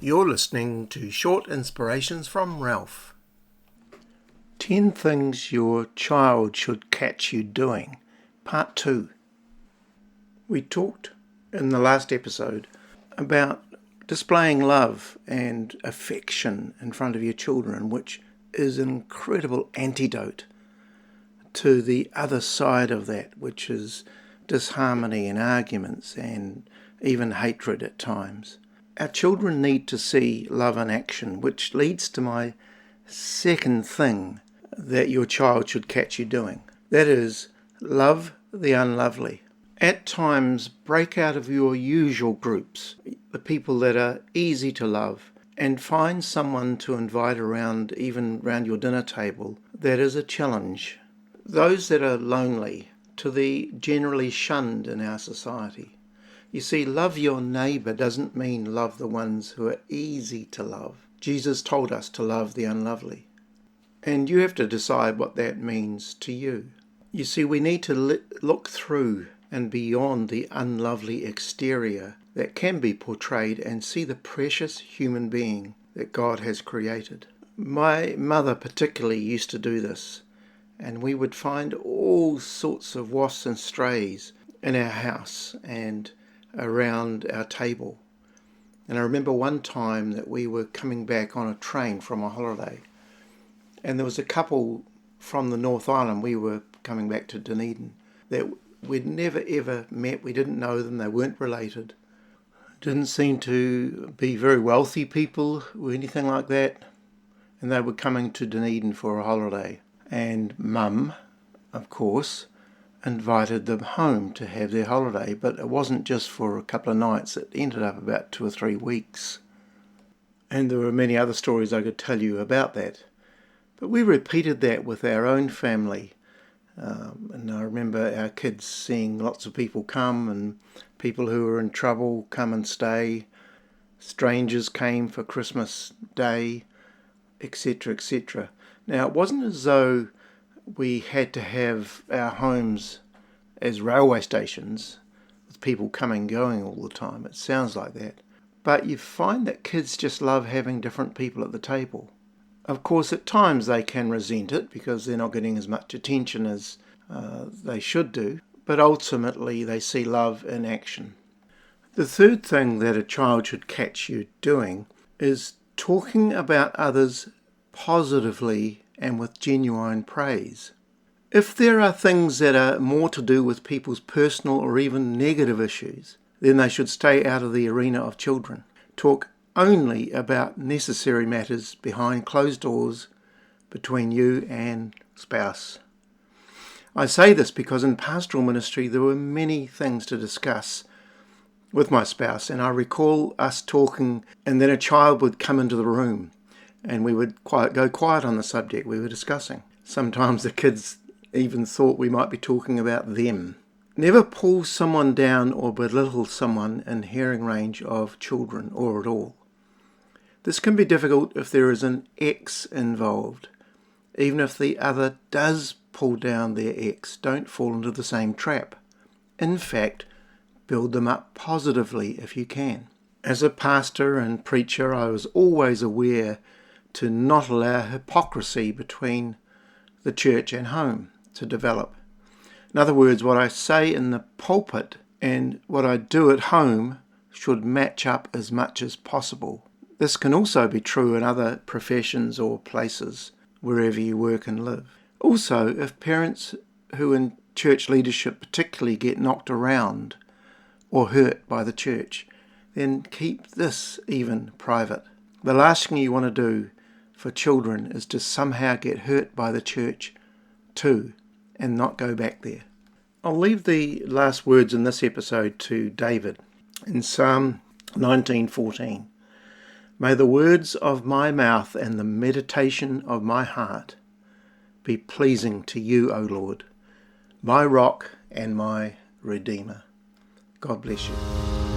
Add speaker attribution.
Speaker 1: You're listening to Short Inspirations from Ralph. 10 Things Your Child Should Catch You Doing, Part 2. We talked in the last episode about displaying love and affection in front of your children, which is an incredible antidote to the other side of that, which is disharmony and arguments and even hatred at times. Our children need to see love in action, which leads to my second thing that your child should catch you doing. That is, love the unlovely. At times, break out of your usual groups, the people that are easy to love, and find someone to invite around, even around your dinner table, that is a challenge. Those that are lonely, to the generally shunned in our society. You see, love your neighbour doesn't mean love the ones who are easy to love. Jesus told us to love the unlovely. And you have to decide what that means to you. You see, we need to look through and beyond the unlovely exterior that can be portrayed and see the precious human being that God has created. My mother particularly used to do this, and we would find all sorts of wasps and strays in our house and around our table. And I remember one time that we were coming back on a train from a holiday, and there was a couple from the North Island. We were coming back to Dunedin that we'd never ever met. We didn't know them. They weren't related. Didn't seem to be very wealthy people or anything like that. And they were coming to Dunedin for a holiday. And Mum, of course, invited them home to have their holiday, but it wasn't just for a couple of nights. It ended up about 2 or 3 weeks. And there were many other stories I could tell you about that. But we repeated that with our own family. And I remember our kids seeing lots of people come, and people who were in trouble come and stay. Strangers came for Christmas Day, etc., etc. Now, it wasn't as though we had to have our homes as railway stations with people coming and going all the time. It sounds like that. But you find that kids just love having different people at the table. Of course, at times they can resent it because they're not getting as much attention as they should do. But ultimately, they see love in action. The third thing that a child should catch you doing is talking about others positively and with genuine praise. If there are things that are more to do with people's personal or even negative issues, then they should stay out of the arena of children. Talk only about necessary matters behind closed doors between you and spouse. I say this because in pastoral ministry there were many things to discuss with my spouse, and I recall us talking, and then a child would come into the room and we would go quiet on the subject we were discussing. Sometimes the kids even thought we might be talking about them. Never pull someone down or belittle someone in hearing range of children or at all. This can be difficult if there is an ex involved. Even if the other does pull down their ex, don't fall into the same trap. In fact, build them up positively if you can. As a pastor and preacher, I was always aware to not allow hypocrisy between the church and home to develop. In other words, what I say in the pulpit and what I do at home should match up as much as possible. This can also be true in other professions or places wherever you work and live. Also, if parents who in church leadership particularly get knocked around or hurt by the church, then keep this even private. The last thing you want to do for children is to somehow get hurt by the church too and not go back there. I'll leave the last words in this episode to David in Psalm 19:14. May the words of my mouth and the meditation of my heart be pleasing to you, O Lord, my rock and my redeemer. God bless you.